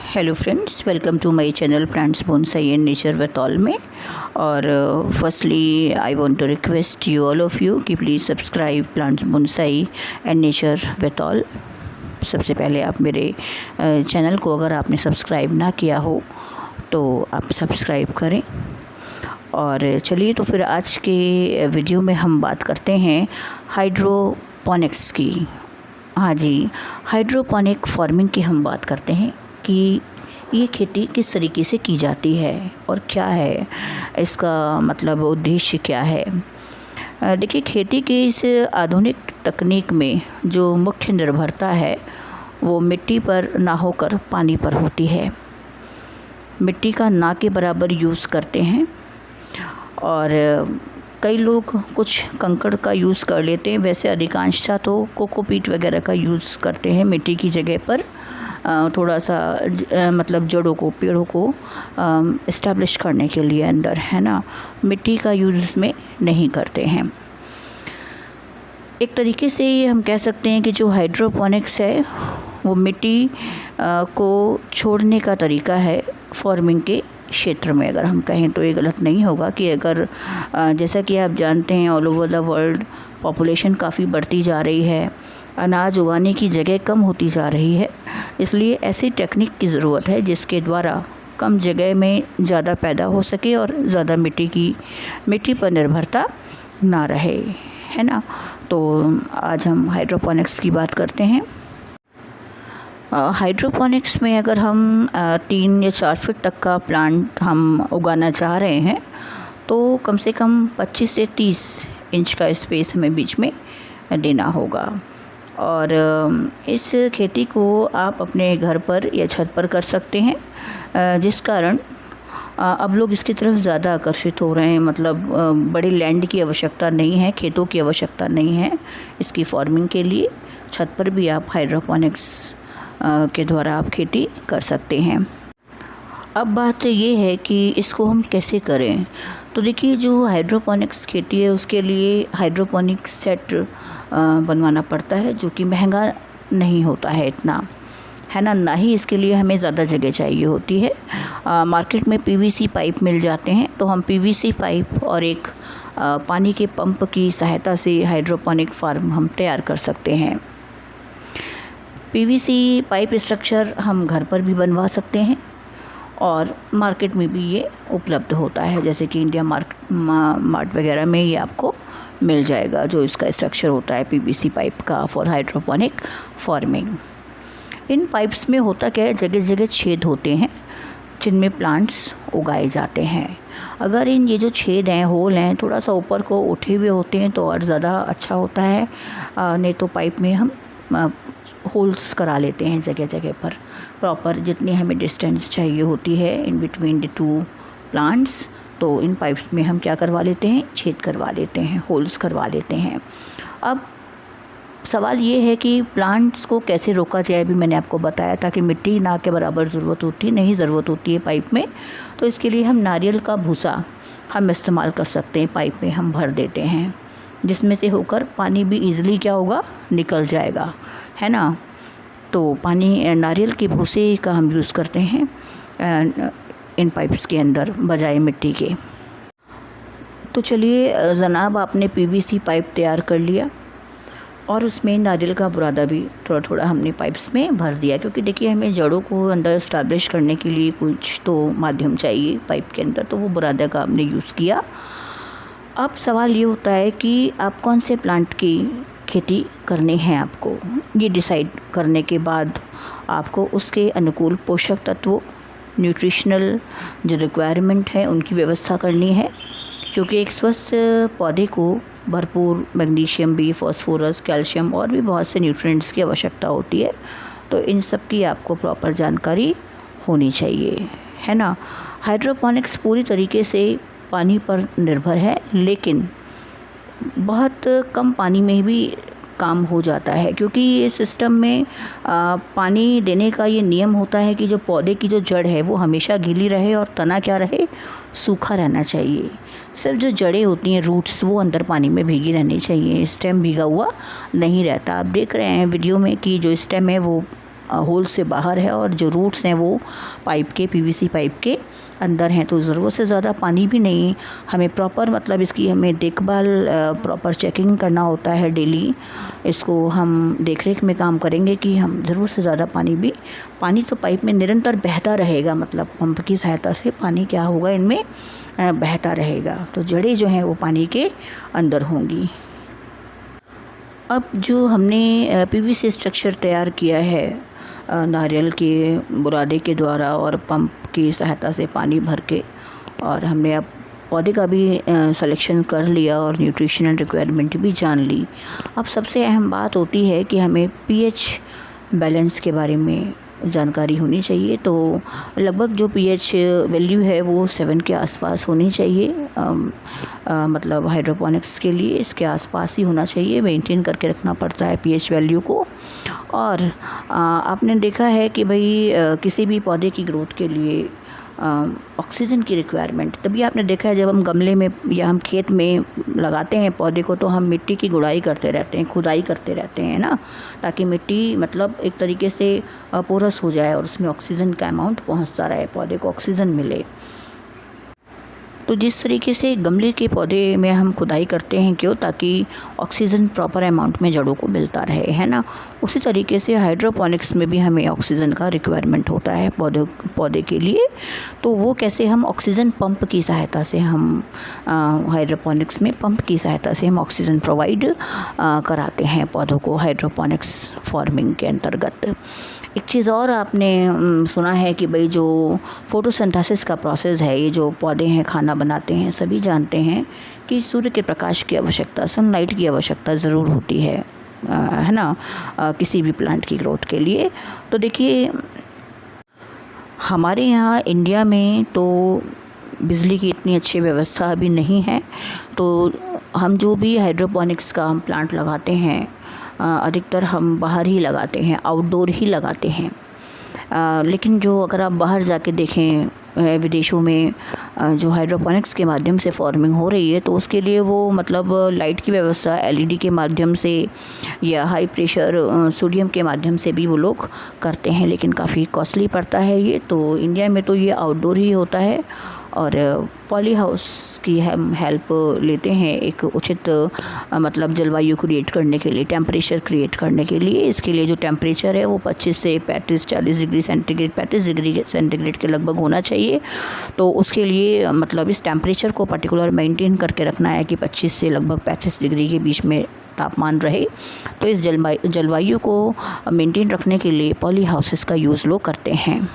Hello friends, welcome to my channel plants bonsai and nature with all में। और firstly I want to request you all of you कि please subscribe plants bonsai and nature with all. सबसे पहले आप मेरे channel को अगर आपने सब्सक्राइब ना किया हो तो आप सब्सक्राइब करें। और चलिए तो फिर आज के वीडियो में हम बात करते हैं हाइड्रोपोनिक्स की। हाँ जी, हाइड्रोपोनिक फार्मिंग की हम बात करते हैं कि ये खेती किस तरीके से की जाती है और क्या है इसका मतलब उद्देश्य क्या है। देखिए, खेती के इस आधुनिक तकनीक में जो मुख्य निर्भरता है वो मिट्टी पर ना होकर पानी पर होती है। मिट्टी का ना के बराबर यूज़ करते हैं और कई लोग कुछ कंकड़ का यूज़ कर लेते हैं। वैसे अधिकांशतः तो कोकोपीट वगैरह का यूज़ करते हैं मिट्टी की जगह पर। थोड़ा सा मतलब जड़ों को, पेड़ों को इस्टेब्लिश करने के लिए अंदर, है ना, मिट्टी का यूज़ इसमें नहीं करते हैं। एक तरीके से ये हम कह सकते हैं कि जो हाइड्रोपोनिक्स है वो मिट्टी को छोड़ने का तरीका है फार्मिंग के क्षेत्र में। अगर हम कहें तो ये गलत नहीं होगा कि अगर जैसा कि आप जानते हैं all over the world population काफ़ी बढ़ती जा रही है, अनाज उगाने की जगह कम होती जा रही है, इसलिए ऐसी टेक्निक की ज़रूरत है जिसके द्वारा कम जगह में ज़्यादा पैदा हो सके और ज़्यादा मिट्टी पर निर्भरता ना रहे, है ना। तो आज हम हाइड्रोपोनिक्स की बात करते हैं। हाइड्रोपोनिक्स में अगर हम 3 या 4 फीट तक का प्लांट हम उगाना चाह रहे हैं तो कम से कम 25 से 30 इंच का स्पेस हमें बीच में देना होगा। और इस खेती को आप अपने घर पर या छत पर कर सकते हैं, जिस कारण अब लोग इसकी तरफ ज़्यादा आकर्षित हो रहे हैं। मतलब बड़ी लैंड की आवश्यकता नहीं है, खेतों की आवश्यकता नहीं है इसकी फार्मिंग के लिए। छत पर भी आप हाइड्रोपोनिक्स के द्वारा आप खेती कर सकते हैं। अब बात ये है कि इसको हम कैसे करें। तो देखिए, जो हाइड्रोपोनिक्स खेती है उसके लिए हाइड्रोपोनिक सेट बनवाना पड़ता है, जो कि महंगा नहीं होता है इतना, है ना। ना ही इसके लिए हमें ज़्यादा जगह चाहिए होती है। मार्केट में पीवीसी पाइप मिल जाते हैं, तो हम पीवीसी पाइप और एक पानी के पंप की सहायता से हाइड्रोपोनिक फार्म हम तैयार कर सकते हैं। पीवीसी पाइप स्ट्रक्चर हम घर पर भी बनवा सकते हैं और मार्केट में भी ये उपलब्ध होता है, जैसे कि इंडिया मार्ट वगैरह में ये आपको मिल जाएगा जो इसका स्ट्रक्चर होता है पीवीसी पाइप का for hydroponic farming. In pipes में होता क्या है, जगह जगह छेद होते हैं जिनमें प्लांट्स उगाए जाते हैं। अगर ये जो छेद हैं, होल हैं, थोड़ा सा ऊपर को उठे हुए होते हैं तो और ज़्यादा अच्छा होता है। नहीं तो पाइप में हम होल्स करा लेते हैं जगह जगह पर, प्रॉपर जितनी हमें डिस्टेंस चाहिए होती है इन बिटवीन द 2 प्लांट्स। तो इन पाइप्स में हम क्या करवा लेते हैं, छेद करवा लेते हैं, होल्स करवा लेते हैं। अब सवाल ये है कि प्लांट्स को कैसे रोका जाए। अभी मैंने आपको बताया था कि मिट्टी ना के बराबर ज़रूरत होती है पाइप में। तो इसके लिए हम नारियल का भूसा हम इस्तेमाल कर सकते हैं, पाइप में हम भर देते हैं, जिसमें से होकर पानी भी ईज़िली क्या होगा, निकल जाएगा, है ना। तो पानी नारियल के भूसे का हम यूज़ करते हैं इन पाइप्स के अंदर बजाय मिट्टी के। तो चलिए जनाब, आपने पीवीसी पाइप तैयार कर लिया और उसमें नारियल का बुरादा भी थोड़ा थोड़ा हमने पाइप्स में भर दिया, क्योंकि देखिए हमें जड़ों को अंदर इस्टेब्लिश करने के लिए कुछ तो माध्यम चाहिए पाइप के अंदर, तो वो बुरादा का हमने यूज़ किया। अब सवाल ये होता है कि आप कौन से प्लांट की खेती करनी है। आपको ये डिसाइड करने के बाद आपको उसके अनुकूल पोषक तत्वों, न्यूट्रिशनल जो रिक्वायरमेंट है उनकी व्यवस्था करनी है, क्योंकि एक स्वस्थ पौधे को भरपूर मैग्नीशियम भी, फास्फोरस, कैल्शियम और भी बहुत से न्यूट्रिएंट्स की आवश्यकता होती है। तो इन सब की आपको प्रॉपर जानकारी होनी चाहिए, है ना। हाइड्रोपोनिक्स पूरी तरीके से पानी पर निर्भर है, लेकिन बहुत कम पानी में भी काम हो जाता है, क्योंकि ये सिस्टम में पानी देने का ये नियम होता है कि जो पौधे की जो जड़ है वो हमेशा गीली रहे और तना क्या रहे, सूखा रहना चाहिए। सिर्फ जो जड़ें होती हैं, रूट्स, वो अंदर पानी में भीगी रहनी चाहिए। स्टेम भीगा हुआ नहीं रहता। आप देख रहे हैं वीडियो में कि जो स्टेम है वो होल से बाहर है और जो रूट्स हैं वो पाइप के, पीवीसी पाइप के अंदर हैं। तो ज़रूरत से ज़्यादा पानी भी नहीं, हमें प्रॉपर मतलब इसकी हमें देखभाल, प्रॉपर चेकिंग करना होता है डेली। इसको हम देख रेख में काम करेंगे कि हम ज़रूरत से ज़्यादा पानी तो पाइप में निरंतर बहता रहेगा, मतलब पंप की सहायता से पानी क्या होगा, इनमें बहता रहेगा। तो जड़ें जो हैं वो पानी के अंदर होंगी। अब जो हमने पीवीसी स्ट्रक्चर तैयार किया है नारियल के बुरादे के द्वारा और पंप की सहायता से पानी भर के, और हमने अब पौधे का भी सिलेक्शन कर लिया और न्यूट्रिशनल रिक्वायरमेंट भी जान ली। अब सबसे अहम बात होती है कि हमें पीएच बैलेंस के बारे में जानकारी होनी चाहिए। तो लगभग जो पीएच वैल्यू है वो 7 के आसपास होनी चाहिए, मतलब हाइड्रोपोनिक्स के लिए इसके आसपास ही होना चाहिए, मेंटेन करके रखना पड़ता है पीएच वैल्यू को। और आपने देखा है कि भाई किसी भी पौधे की ग्रोथ के लिए ऑक्सीजन की रिक्वायरमेंट, तभी आपने देखा है जब हम गमले में या हम खेत में लगाते हैं पौधे को तो हम मिट्टी की गुड़ाई करते रहते हैं, खुदाई करते रहते हैं ना, ताकि मिट्टी मतलब एक तरीके से पोरस हो जाए और उसमें ऑक्सीजन का अमाउंट पहुंचता रहे, पौधे को ऑक्सीजन मिले। तो जिस तरीके से गमले के पौधे में हम खुदाई करते हैं, क्यों, ताकि ऑक्सीजन प्रॉपर अमाउंट में जड़ों को मिलता रहे, है ना। उसी तरीके से हाइड्रोपोनिक्स में भी हमें ऑक्सीजन का रिक्वायरमेंट होता है पौधे के लिए। तो वो कैसे, हम ऑक्सीजन पंप की सहायता से हम हाइड्रोपोनिक्स में पंप की सहायता से हम ऑक्सीजन प्रोवाइड कराते हैं पौधों को हाइड्रोपोनिक्स फार्मिंग के अंतर्गत। एक चीज़ और आपने सुना है कि भाई जो फोटोसिंथेसिस का प्रोसेस है, ये जो पौधे हैं खाना बनाते हैं, सभी जानते हैं कि सूर्य के प्रकाश की आवश्यकता, सनलाइट की आवश्यकता ज़रूर होती है ना, किसी भी प्लांट की ग्रोथ के लिए। तो देखिए हमारे यहाँ इंडिया में तो बिजली की इतनी अच्छी व्यवस्था अभी नहीं है, तो हम जो भी हाइड्रोपोनिक्स का हम प्लांट लगाते हैं अधिकतर हम बाहर ही लगाते हैं, आउटडोर ही लगाते हैं। लेकिन जो अगर आप बाहर जाके देखें विदेशों में जो हाइड्रोपोनिक्स के माध्यम से फार्मिंग हो रही है, तो उसके लिए वो मतलब लाइट की व्यवस्था एलईडी के माध्यम से या हाई प्रेशर सोडियम के माध्यम से भी वो लोग करते हैं, लेकिन काफ़ी कॉस्टली पड़ता है ये। तो इंडिया में तो ये आउटडोर ही होता है और पॉली हाउस की हम हेल्प लेते हैं एक उचित मतलब जलवायु क्रिएट करने के लिए, टेम्परेचर क्रिएट करने के लिए। इसके लिए जो टेम्परेचर है वो 25 से 35-40 डिग्री सेंटीग्रेड, 35 डिग्री सेंटीग्रेड के लगभग होना चाहिए। तो उसके लिए मतलब इस टेम्परेचर को पर्टिकुलर मेंटेन करके रखना है कि 25 से लगभग 35 डिग्री के बीच में तापमान रहे। तो इस जलवायु को मेंटेन रखने के लिए पॉली हाउसेस का यूज़ लोग करते हैं।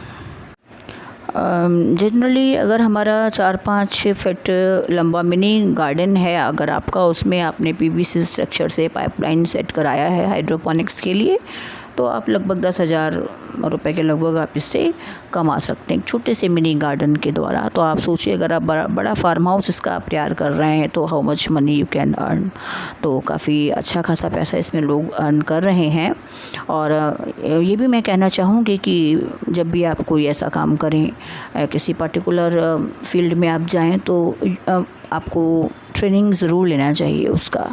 जनरली अगर हमारा 4-5 फीट लंबा मिनी गार्डन है, अगर आपका, उसमें आपने पीवीसी स्ट्रक्चर से पाइपलाइन सेट कराया है हाइड्रोपोनिक्स के लिए, तो आप लगभग 10,000 रुपये के लगभग आप इससे कमा सकते हैं, छोटे से मिनी गार्डन के द्वारा। तो आप सोचिए अगर आप बड़ा फार्म हाउस इसका आप तैयार कर रहे हैं तो how much money you can earn. तो काफ़ी अच्छा खासा पैसा इसमें लोग अर्न कर रहे हैं। और ये भी मैं कहना चाहूँगी कि जब भी आप कोई ऐसा काम करें, किसी पर्टिकुलर फील्ड में आप जाएँ, तो आपको ट्रेनिंग ज़रूर लेना चाहिए उसका।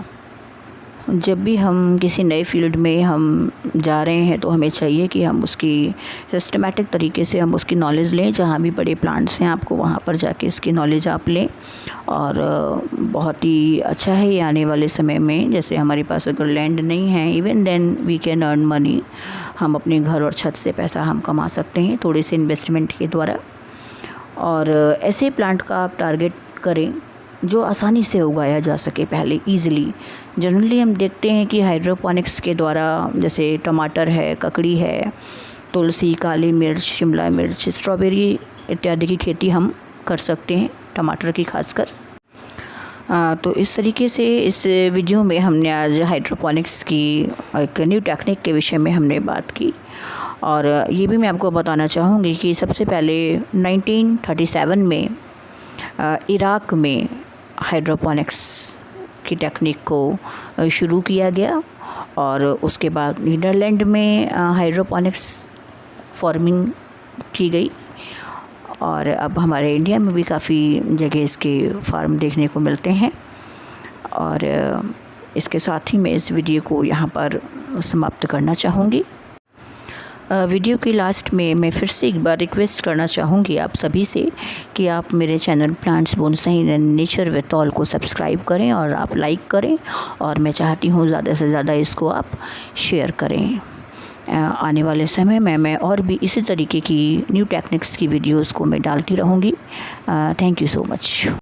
जब भी हम किसी नए फील्ड में हम जा रहे हैं तो हमें चाहिए कि हम उसकी सिस्टमेटिक तरीके से हम उसकी नॉलेज लें। जहाँ भी बड़े प्लांट्स हैं आपको वहाँ पर जाके इसकी नॉलेज आप लें। और बहुत ही अच्छा है ये आने वाले समय में। जैसे हमारे पास अगर लैंड नहीं है, even then we can earn money. हम अपने घर और छत से पैसा हम कमा सकते हैं थोड़े से इन्वेस्टमेंट के द्वारा। और ऐसे प्लांट का आप टारगेट करें जो आसानी से उगाया जा सके पहले ईज़िली। जनरली हम देखते हैं कि हाइड्रोपोनिक्स के द्वारा जैसे टमाटर है, ककड़ी है, तुलसी, काली मिर्च, शिमला मिर्च, स्ट्रॉबेरी इत्यादि की खेती हम कर सकते हैं, टमाटर की खासकर। तो इस तरीके से इस वीडियो में हमने आज हाइड्रोपोनिक्स की एक न्यू टेक्निक के विषय में हमने बात की। और ये भी मैं आपको बताना चाहूँगी कि सबसे पहले 1937 में इराक में हाइड्रोपोनिक्स की टेक्निक को शुरू किया गया और उसके बाद नीदरलैंड में हाइड्रोपोनिक्स फार्मिंग की गई। और अब हमारे इंडिया में भी काफ़ी जगह इसके फार्म देखने को मिलते हैं। और इसके साथ ही मैं इस वीडियो को यहाँ पर समाप्त करना चाहूँगी। वीडियो की लास्ट में मैं फिर से एक बार रिक्वेस्ट करना चाहूँगी आप सभी से कि आप मेरे channel plants bonsai and nature with all को सब्सक्राइब करें और आप लाइक करें, और मैं चाहती हूँ ज़्यादा से ज़्यादा इसको आप शेयर करें। आने वाले समय में मैं और भी इसी तरीके की न्यू टेक्निक्स की वीडियोस को मैं डालती रहूँगी। Thank you so much.